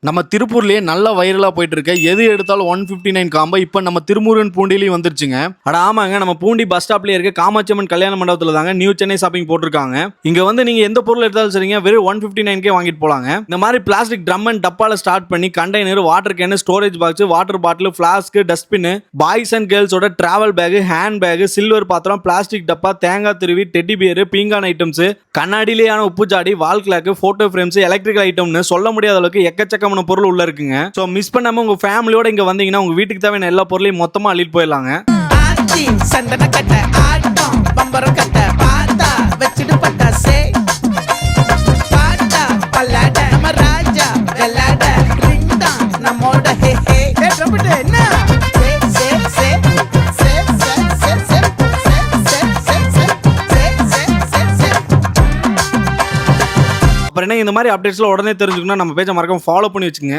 நம்ம திருப்பூர்லயே நல்ல வைரலா போயிட்டு இருக்க எது எடுத்தாலும் 159 காம்போ இப்ப நம்ம திருமுருகன் பூண்டிலையும் வந்துருச்சுங்க. அட ஆமாங்க, நம்ம பூண்டி பஸ் ஸ்டாப்லயே இருக்க காமாட்சியம்மன் கல்யாண மண்டபத்துல தாங்க நியூ சென்னை ஷாப்பிங் போட்டிருக்காங்க. இங்க வந்து நீங்க எந்த பொருள் எடுத்தாலும் சரிங்க வெறும் 159 வாங்கிட்டு போலாங்க. இந்த மாதிரி பிளாஸ்டிக் ட்ரம் அண்ட் டப்பால ஸ்டார்ட் பண்ணி container, water can, storage box, water bottle, flask, dustbin, boys and கேர்ள்ஸோட travel bag, hand bag, silver பாத்திரம், பிளாஸ்டிக் டப்பா, தேங்காய் துருவி, டெட்டி பியர், பீங்கான் ஐட்டம்ஸ், கண்ணாடியிலேயான உப்பு ஜாடி, wall clock, photo frames, electrical ஐட்டம்னு சொல்ல முடியாத அளவுக்கு எக்கச்சக்கமான பொருள் உள்ள இருக்குங்க. சோ மிஸ் பண்ணாம உங்க ஃபேமிலியோட இங்க வந்தீங்கன்னா உங்க வீட்டுக்கு தேவையான எல்லா பொருளையும் மொத்தமா அள்ளிட்டு போயிடலாங்க. சந்தன கட்ட ஆட்டம் பம்பரம் கட்ட பாத்தா வச்சிட்டு பட்டாசே பாட்டா பல்லாட நம்ம ராஜா வெள்ளாட ரிண்டா நம்மோட ஹே ஹே ட்ரம்பட் என்ன அப்புறம் என்ன இந்த மாதிரி அப்டேட்ஸ்ல உடனே தெரிஞ்சுக்கணும் நம்ம பேஜை மறக்காம ஃபாலோ பண்ணி வச்சுங்க.